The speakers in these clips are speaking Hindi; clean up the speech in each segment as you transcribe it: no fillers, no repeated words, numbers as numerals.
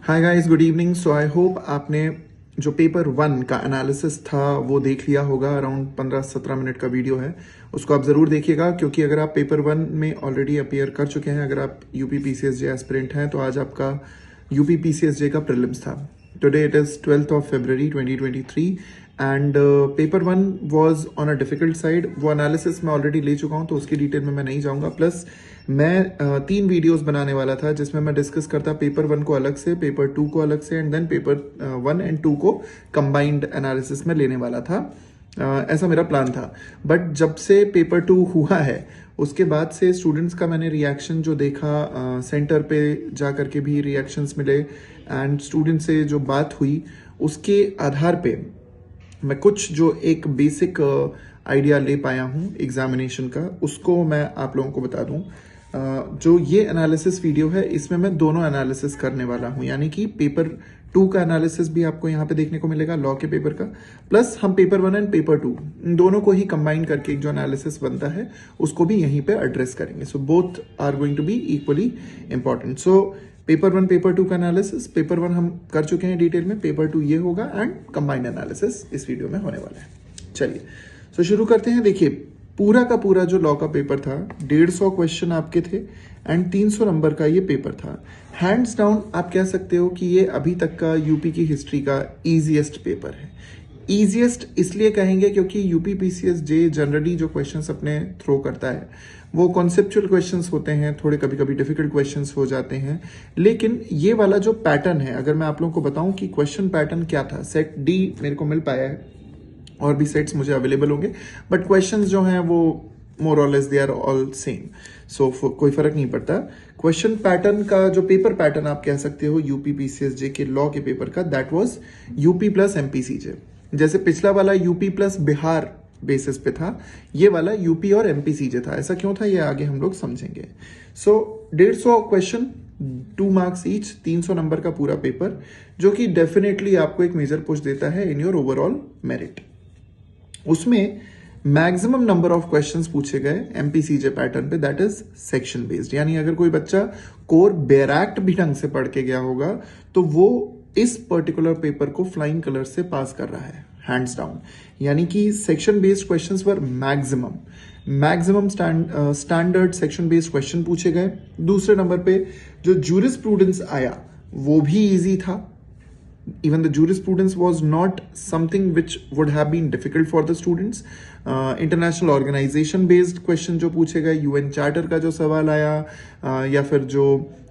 Hi guys, good evening. So I hope आपने जो पेपर 1 का एनालिसिस था वो देख लिया होगा। अराउंड 15-17 मिनट का वीडियो है, उसको आप जरूर देखिएगा, क्योंकि अगर आप पेपर 1 में ऑलरेडी अपीयर कर चुके हैं, अगर आप यूपी पीसीएसजे एस्पिरेंट हैं, तो आज आपका यूपी पीसीएसजे का प्रीलिम्स था। Today it is 12th of February 2023 and paper 1 was on a difficult side. वो एनालिसिस मैं ऑलरेडी ले चुका हूं, तो उसकी डिटेल में मैं नहीं जाऊंगा। प्लस मैं 3 वीडियोस बनाने वाला था, जिसमें मैं डिस्कस करता पेपर 1 को अलग से, पेपर 2 को अलग से, एंड देन पेपर 1 एंड 2 को कंबाइंड एनालिसिस में लेने वाला था। ऐसा मेरा प्लान था। बट जब से पेपर 2 हुआ है, उसके बाद से स्टूडेंट्स का मैंने रिएक्शन जो देखा, सेंटर पे जा करके भी रिएक्शंस मिले, एंड स्टूडेंट से जो बात हुई, उसके आधार पे मैं कुछ जो एक बेसिक आइडिया ले पाया हूँ एग्जामिनेशन का, उसको मैं आप लोगों को बता दूं। जो ये एनालिसिस वीडियो है, इसमें मैं दोनों एनालिसिस करने वाला हूँ, यानी कि पेपर 2 का एनालिसिस भी आपको यहाँ पे देखने को मिलेगा, लॉ के पेपर का, प्लस हम पेपर 1 एंड पेपर 2 इन दोनों को ही कंबाइन करके एक जो एनालिसिस बनता है उसको भी यहीं पे एड्रेस करेंगे। So both are going to be equally important. So paper 1 paper 2 का एनालिसिस, पेपर 1 हम कर चुके हैं डिटेल में, पेपर 2 ये होगा, एंड कंबाइंड एनालिसिस इस वीडियो में होने वाला है। चलिए सो शुरू करते हैं। देखिए, पूरा का पूरा जो लॉ का पेपर था, 150 क्वेश्चन आपके थे एंड 300 नंबर का ये पेपर था। हैंड्स डाउन आप कह सकते हो कि ये अभी तक का यूपी की हिस्ट्री का इजीएस्ट पेपर है। इजीएस्ट इसलिए कहेंगे क्योंकि यूपी पीसीएसजे जनरली जो क्वेश्चंस अपने थ्रो करता है वो कॉन्सेप्चुअल क्वेश्चंस होते हैं, थोड़े कभी कभी डिफिकल्ट क्वेश्चंस हो जाते हैं। लेकिन ये वाला जो पैटर्न है, अगर मैं आप लोगों को बताऊं कि क्वेश्चन पैटर्न क्या था, सेट डी मेरे को मिल पाया है, और भी सेट्स मुझे अवेलेबल होंगे, बट क्वेश्चंस जो हैं वो more or less they are all same. So कोई फर्क नहीं पड़ता। क्वेश्चन पैटर्न का जो पेपर पैटर्न आप कह सकते हो यूपी पीसीएसजे के लॉ के पेपर का, दैट वाज यूपी प्लस एमपीसीजे। जैसे पिछला वाला यूपी प्लस बिहार बेसिस पे था, ये वाला यूपी और एमपीसीजे था। ऐसा क्यों था, ये आगे हम लोग समझेंगे। सो 150 क्वेश्चन, 2 मार्क्स ईच, 300 नंबर का पूरा पेपर, जो कि डेफिनेटली आपको एक मेजर पुश देता है इन योर ओवरऑल मेरिट। उसमें मैक्सिमम नंबर ऑफ क्वेश्चंस पूछे गए एमपीसीजे पैटर्न पे, दैट इज सेक्शन बेस्ड। यानी अगर कोई बच्चा कोर बैराक्ट भी ढंग से पढ़ के गया होगा तो वो इस पर्टिकुलर पेपर को फ्लाइंग कलर से पास कर रहा है, हैंड्स डाउन। यानी कि section based questions were maximum standard section based question पूछे गए। दूसरे नंबर पे जो जूरिस्प्रूडेंस आया वो भी इजी था। Even the jurisprudence was not something which would have been difficult for the students. International organization based question जो पूछे गए, यूएन चार्टर का जो सवाल आया, या फिर जो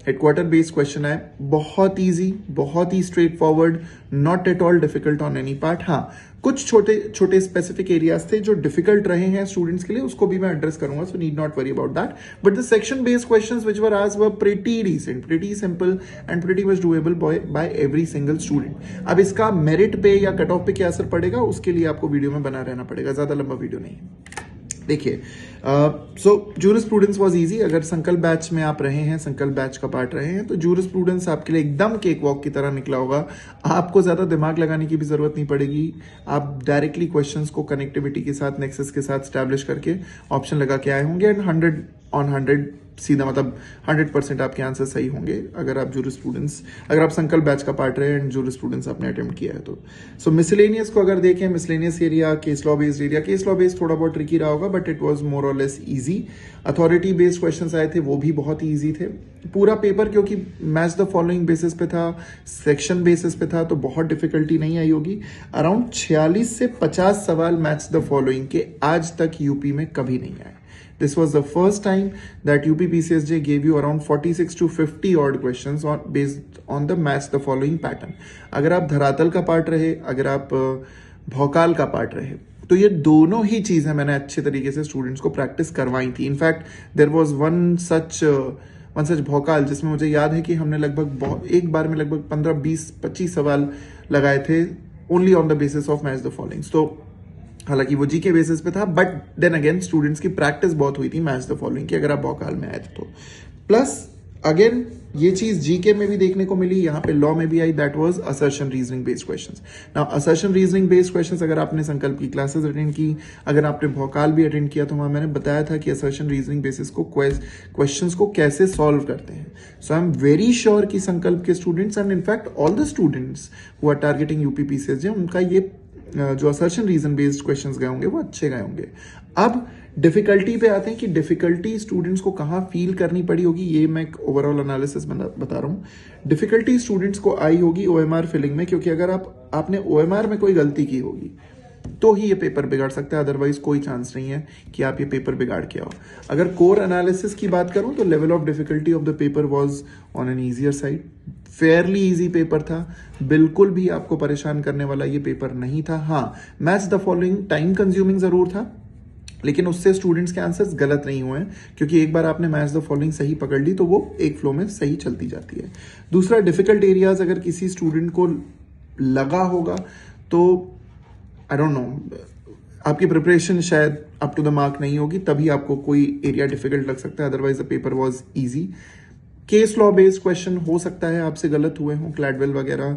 हेडक्वार्टर बेस्ड क्वेश्चन है, बहुत इजी, बहुत ही straightforward, not at all difficult on any part. हाँ, कुछ छोटे छोटे स्पेसिफिक एरियाज थे जो डिफिकल्ट रहे हैं स्टूडेंट्स के लिए, उसको भी मैं एड्रेस करूंगा, so need not worry about that. But the section based questions which were asked were pretty decent, pretty simple and pretty much doable by every single student. अब इसका मेरिट पे या कट ऑफ पे क्या असर पड़ेगा, उसके लिए आपको वीडियो में बना रहना पड़ेगा, ज्यादा लंबा वीडियो नहीं है। देखिए, सो जूरिस्प्रूडेंस वाज इजी। अगर संकल्प बैच में आप रहे हैं, संकल्प बैच का पार्ट रहे हैं, तो जूरिस्प्रूडेंस आपके लिए एकदम केक वॉक की तरह निकला होगा। आपको ज्यादा दिमाग लगाने की भी जरूरत नहीं पड़ेगी। आप डायरेक्टली क्वेश्चंस को कनेक्टिविटी के साथ, नेक्सस के साथ स्टैब्लिश करके ऑप्शन लगा के आए होंगे, एंड 100 on 100 सीधा, मतलब 100% आपके आंसर सही होंगे अगर आप संकल्प बैच का पार्ट रहे एंड जूरिस्प्रूडेंस आपने अटेम्प्ट किया है तो। सो मिसलेनियस को अगर देखें, miscellaneous area, case law based area, case law based थोड़ा बहुत ट्रिकी रहा होगा, but it was more or less easy. Authority based questions आए थे, वो भी बहुत ही ईजी थे। पूरा पेपर क्योंकि मैच द फॉलोइंग बेसिस पे था, सेक्शन बेसिस पे था, तो बहुत डिफिकल्टी नहीं आई होगी। अराउंड 46 से 50 सवाल मैच द फॉलोइंग के आज तक यूपी में कभी नहीं आए। This was the first time that UP PCSJ gave you around 46 to 50 odd questions based on the match the following pattern. अगर आप धरातल का पार्ट रहे, अगर आप भौकाल का पार्ट रहे, तो ये दोनों ही चीजें मैंने अच्छे तरीके से स्टूडेंट्स को प्रैक्टिस करवाई थी। In fact there was one such भौकाल जिसमें मुझे याद है कि हमने लगभग एक बार में लगभग 15, 20, 25 सवाल लगाए थे only on the basis of match the followings. तो हालांकि वो जी के बेसिस पे था, बट देन अगेन स्टूडेंट्स की प्रैक्टिस बहुत हुई थी मैच द फॉलोइंग की, अगर आप भौकाल में आए थे तो। प्लस अगेन ये चीज जीके में भी देखने को मिली, यहाँ पे लॉ में भी आई, that was assertion reasoning based questions. Now assertion reasoning based questions अगर आपने संकल्प की क्लासेस अटेंड की, अगर आपने भौकाल भी अटेंड किया, तो वहां मैंने बताया था कि असर्शन रीजनिंग बेसिस को क्वेश्चंस को कैसे सॉल्व करते हैं। So I am very sure कि संकल्प के students and in fact all the students who are targeting UPPCS, उनका ये जो असर्शन रीजन बेस्ड क्वेश्चंस गए होंगे वो अच्छे गए होंगे। अब डिफिकल्टी पे आते हैं कि डिफिकल्टी स्टूडेंट्स को कहाँ फील करनी पड़ी होगी, ये मैं एक ओवरऑल एनालिसिस बता रहा हूँ। डिफिकल्टी स्टूडेंट्स को आई होगी ओएमआर फिलिंग में, क्योंकि अगर आपने ओएमआर में कोई गलती की होगी तो ही ये पेपर बिगाड़ सकता है, अदरवाइज कोई चांस नहीं है कि आप ये पेपर बिगाड़ के आओ। अगर कोर एनालिसिस की बात करूं तो level of difficulty of the paper was on an easier side, Fairlie easy paper था, बिल्कुल भी आपको परेशान करने वाला ये पेपर नहीं था। हाँ, match the following time consuming जरूर था, लेकिन उससे स्टूडेंट्स के आंसर्स गलत नहीं हुए हैं, क्योंकि एक बार आपने मैच द फॉलोइंग सही पकड़ ली तो वो एक फ्लो में सही चलती जाती है। दूसरा, डिफिकल्ट एरियाज अगर किसी स्टूडेंट को लगा होगा तो आई डोंट नो, आपकी प्रिपरेशन शायद अप टू द मार्क नहीं होगी, तभी आपको कोई एरिया डिफिकल्ट लग सकता है, otherwise the paper was easy. Case law based question हो सकता है आपसे गलत हुए हों, क्लैडवेल वगैरह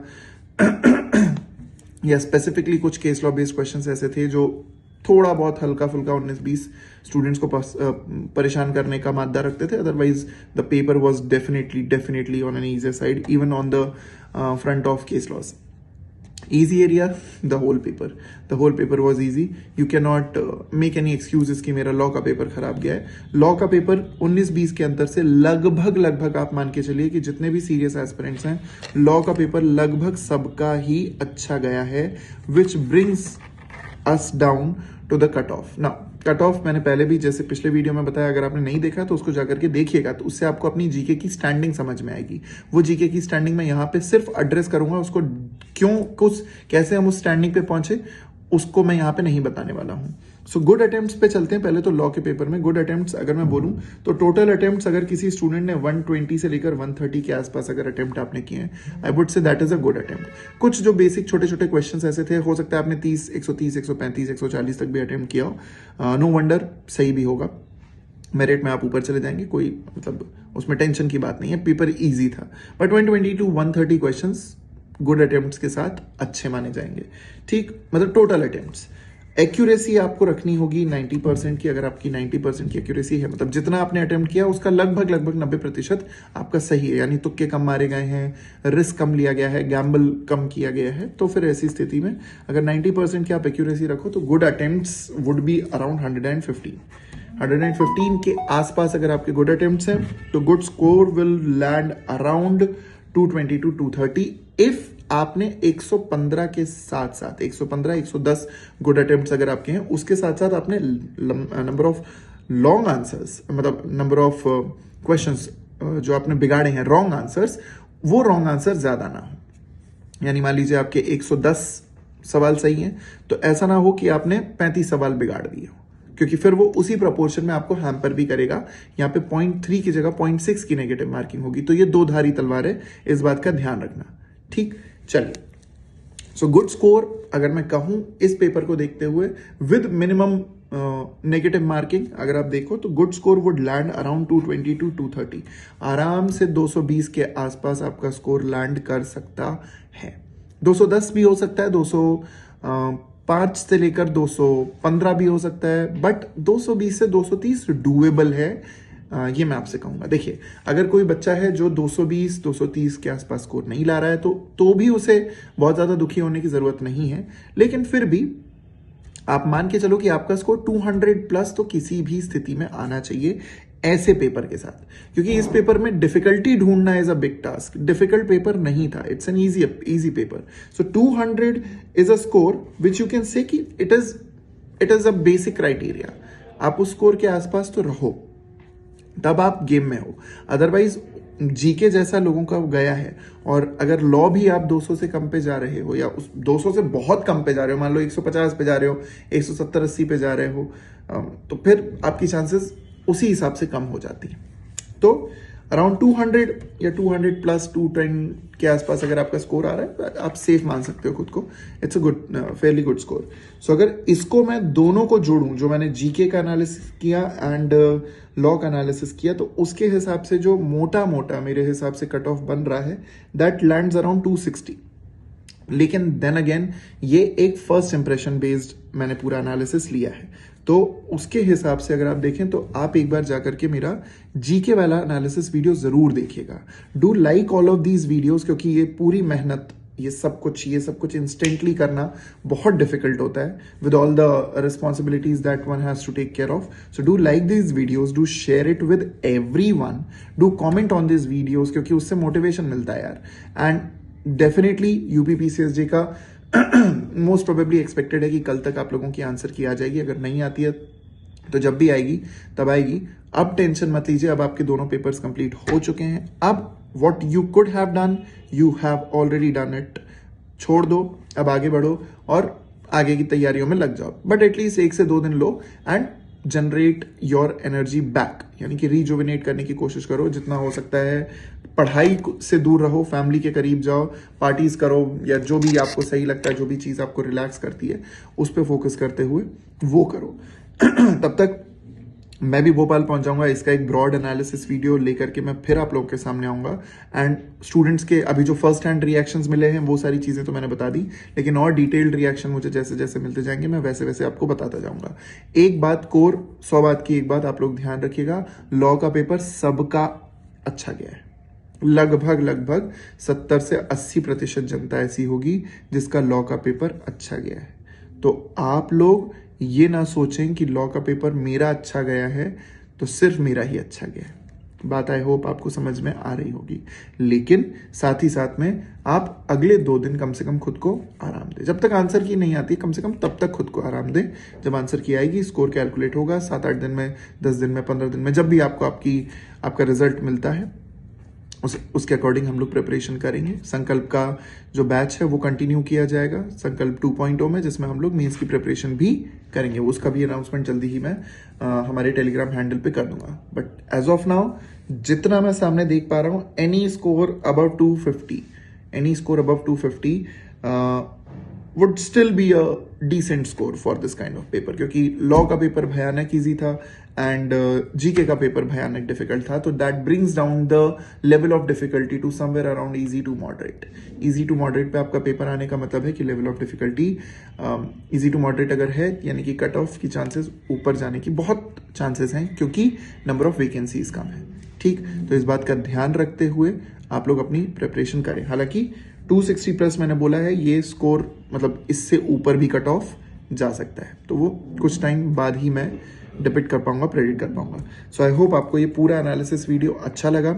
या स्पेसिफिकली कुछ केस लॉ बेस्ड क्वेश्चंस ऐसे थे जो थोड़ा बहुत हल्का फुल्का 19-20 स्टूडेंट्स को परेशान करने का मादा रखते थे, otherwise the paper was definitely on an easier side, even on the front of case laws. Easy area, the whole paper was easy. You cannot make any excuses कि मेरा लॉ का पेपर खराब गया है। लॉ का पेपर 19-20 के अंतर से लगभग आप मान के चलिए कि जितने भी सीरियस एस्पिरेंट्स हैं, लॉ का पेपर लगभग सबका ही अच्छा गया है, which brings us down to the cut off. ना कट ऑफ मैंने पहले भी जैसे पिछले वीडियो में बताया, अगर आपने नहीं देखा तो उसको जाकर के देखिएगा, तो उससे आपको अपनी जीके की स्टैंडिंग समझ में आएगी। वो जीके की स्टैंडिंग मैं यहाँ पे सिर्फ एड्रेस करूंगा, उसको कैसे हम उस स्टैंडिंग पे पहुंचे उसको मैं यहाँ पे नहीं बताने वाला हूँ। सो गुड अटेम्प्ट्स पे चलते हैं। पहले तो लॉ के पेपर में गुड अटेम्प्ट्स अगर मैं बोलूं तो टोटल अटेम्प्ट्स अगर किसी स्टूडेंट ने 120 से लेकर 130 के आसपास अगर अटेम्प्ट आपने किए हैं, I would say that is a good attempt. कुछ जो बेसिक छोटे छोटे क्वेश्चंस ऐसे थे, हो सकता है आपने 130, 135, 140 तक भी अटेम्प्ट किया हो, नो वंडर सही भी होगा, मेरिट में आप ऊपर चले जाएंगे, कोई मतलब उसमें टेंशन की बात नहीं है, पेपर ईजी था। But 120 to 130 questions good attempts के साथ अच्छे माने जाएंगे। ठीक, मतलब टोटल अटेम्प्ट्स। एक्यूरेसी आपको रखनी होगी 90% की। अगर आपकी 90% की एक्यूरेसी है, मतलब जितना आपने अटेम्प्ट किया उसका लगभग 90% आपका सही है, यानी तुक्के कम मारे गए हैं, रिस्क कम लिया गया है, गैम्बल कम किया गया है, तो फिर ऐसी स्थिति में अगर 90% की आप एक्यूरेसी रखो तो good attempts would be around 115 के आसपास। अगर आपके गुड अटेम्प्ट्स हैं तो good score will land around 220 to 230 if आपने 115 के साथ साथ 110 गुड अटेम्प्ट्स अगर आपके हैं, उसके साथ साथ आपने नंबर ऑफ लॉन्ग आंसर्स, मतलब नंबर ऑफ क्वेश्चंस जो आपने बिगाड़े हैं रॉन्ग आंसर्स, वो रॉन्ग आंसर ज्यादा ना हो। यानी मान लीजिए आपके 110 सवाल सही हैं, तो ऐसा ना हो कि आपने 35 सवाल बिगाड़ दिए हो, क्योंकि फिर वो उसी प्रपोर्शन में आपको हैम्पर भी करेगा। यहाँ पे 0.3 की जगह 0.6 की नेगेटिव मार्किंग होगी, तो ये दो धारी तलवार है, इस बात का ध्यान रखना। ठीक, चलिए। सो गुड स्कोर अगर मैं कहूं इस पेपर को देखते हुए विद मिनिमम नेगेटिव मार्किंग, अगर आप देखो तो good score would land around 220 to 230, आराम से 220 के आसपास आपका स्कोर लैंड कर सकता है। 210 भी हो सकता है, 205 से लेकर 215 भी हो सकता है, बट 220 से 230 डूएबल है, ये मैं आपसे कहूंगा। देखिए, अगर कोई बच्चा है जो 220, 230 के आसपास स्कोर नहीं ला रहा है तो भी उसे बहुत ज्यादा दुखी होने की जरूरत नहीं है, लेकिन फिर भी आप मान के चलो कि आपका स्कोर 200 प्लस तो किसी भी स्थिति में आना चाहिए ऐसे पेपर के साथ, क्योंकि इस पेपर में डिफिकल्टी ढूंढना is a big task. Difficult paper नहीं था, it's an easy paper. So 200 is a score which you can say कि it is a basic criteria. आप उस स्कोर के आसपास तो रहो, तब आप गेम में हो। अदरवाइज जीके जैसा लोगों का गया है, और अगर लॉ भी आप 200 से कम पे जा रहे हो, या उस 200 से बहुत कम पे जा रहे हो, मान लो 150 पे जा रहे हो, 170-80 पे जा रहे हो, तो फिर आपकी चांसेस उसी हिसाब से कम हो जाती है। तो अराउंड 200 या 200 प्लस 210 के आसपास अगर आपका स्कोर आ रहा है, आप सेफ मान सकते हो खुद को। It's a good, fairly good score. So अगर इसको मैं दोनों को जोड़ूं, जो मैंने जीके का एनालिसिस किया एंड लॉ का एनालिसिस किया, तो उसके हिसाब से जो मोटा मोटा मेरे हिसाब से कट ऑफ बन रहा है, दैट लैंड्स अराउंड 260। लेकिन देन अगेन ये एक फर्स्ट इंप्रेशन बेस्ड मैंने पूरा एनालिसिस लिया है, तो उसके हिसाब से अगर आप देखें तो आप एक बार जाकर के मेरा जीके वाला एनालिसिस वीडियो जरूर देखिएगा। Do like all of these videos, क्योंकि ये पूरी मेहनत, ये सब कुछ इंस्टेंटली करना बहुत डिफिकल्ट होता है with all the responsibilities that one has to take care of. So do like these videos, do share it with everyone, do comment on this videos, क्योंकि उससे मोटिवेशन मिलता है यार। एंड डेफिनेटली यूपीपीसीएसजे का मोस्ट प्रोबेबली एक्सपेक्टेड है कि कल तक आप लोगों की आंसर की आ जाएगी। अगर नहीं आती है तो जब भी आएगी तब आएगी। अब टेंशन मत लीजिए, अब आपके दोनों पेपर्स कंप्लीट हो चुके हैं। अब what you could have done, you have already done it. छोड़ दो, अब आगे बढ़ो और आगे की तैयारियों में लग जाओ। बट एटलीस्ट 1 से 2 दिन लो and generate your energy back, यानी कि रिजुविनेट करने की कोशिश करो जितना हो सकता है। पढ़ाई से दूर रहो, फैमिली के करीब जाओ, पार्टीज करो, या जो भी आपको सही लगता है, जो भी चीज आपको रिलैक्स करती है उस पर फोकस करते हुए वो करो। तब तक मैं भी भोपाल पहुंच जाऊंगा। इसका एक ब्रॉड एनालिसिस वीडियो लेकर के मैं फिर आप लोगों के सामने आऊंगा। एंड स्टूडेंट्स के अभी जो फर्स्ट हैंड रिएक्शंस मिले हैं वो सारी चीजें तो मैंने बता दी, लेकिन और डिटेल्ड रिएक्शन मुझे जैसे जैसे मिलते जाएंगे मैं वैसे वैसे आपको बताता जाऊंगा। एक बात कोर 100 बात की एक बात आप लोग ध्यान रखिएगा, लॉ का पेपर सबका अच्छा गया है। लगभग 70 से 80% जनता ऐसी होगी जिसका लॉ का पेपर अच्छा गया है। तो आप लोग ये ना सोचें कि लॉ का पेपर मेरा अच्छा गया है तो सिर्फ मेरा ही अच्छा गया है। बात आई होप आपको समझ में आ रही होगी। लेकिन साथ ही साथ में आप अगले 2 दिन कम से कम खुद को आराम दें। जब तक आंसर की नहीं आती कम से कम तब तक खुद को आराम दें। जब आंसर की आएगी स्कोर कैलकुलेट होगा 7-8 दिन में, 10 दिन में, 15 दिन में, जब भी आपका रिजल्ट मिलता है उसके अकॉर्डिंग हम लोग प्रिपरेशन करेंगे। संकल्प का जो बैच है वो कंटिन्यू किया जाएगा संकल्प 2.0 में, जिसमें हम लोग मेंस की प्रिपरेशन भी करेंगे। उसका भी अनाउंसमेंट जल्दी ही मैं हमारे टेलीग्राम हैंडल पे कर दूंगा। बट एज ऑफ नाउ जितना मैं सामने देख पा रहा हूँ, any score above 250 would still be a decent score for this kind of paper, क्योंकि लॉ का पेपर भयानक इजी था एंड जीके का पेपर भयानक डिफिकल्ट था। तो that brings down the level of difficulty to somewhere around easy to moderate. Easy to moderate पे आपका पेपर आने का मतलब है कि level of difficulty easy to moderate अगर है, यानी कि कट ऑफ की चांसेस ऊपर जाने की बहुत चांसेस हैं, क्योंकि नंबर ऑफ वैकेंसीज कम है। ठीक, तो इस बात का ध्यान रखते हुए आप लोग अपनी प्रिपरेशन करें। हालांकि 260 प्लस मैंने बोला है, ये स्कोर मतलब इससे ऊपर भी कट ऑफ जा सकता है, तो वो कुछ टाइम बाद ही मैं डिपिक्ट कर पाऊंगा, प्रेडिक्ट कर पाऊंगा। सो आई होप आपको ये पूरा एनालिसिस वीडियो अच्छा लगा।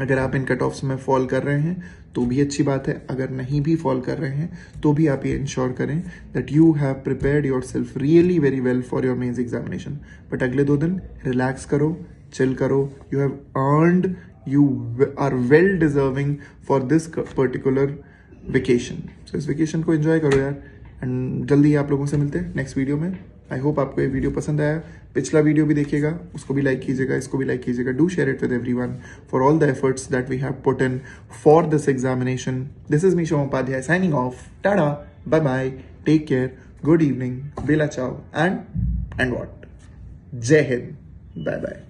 अगर आप इन कट ऑफ्स में फॉल कर रहे हैं तो भी अच्छी बात है, अगर नहीं भी फॉल कर रहे हैं तो भी आप ये इंश्योर करें that you have prepared yourself really very well for your mains examination. But अगले 2 दिन रिलैक्स करो, चिल करो। You have earned, you are well deserving for this particular vacation. So इस वेकेशन को एंजॉय करो यार। एंड जल्दी आप लोगों से मिलते हैं नेक्स्ट वीडियो में। आई होप आपको ये वीडियो पसंद आया। पिछला वीडियो भी देखिएगा, उसको भी लाइक कीजिएगा, इसको भी लाइक कीजिएगा। Do share it with everyone for all the efforts that we have put in for this examination. This is me Shivam Upadhyay signing off. Tata, bye bye, take care, good evening, bella ciao and what, जय हिंद, बाय बाय।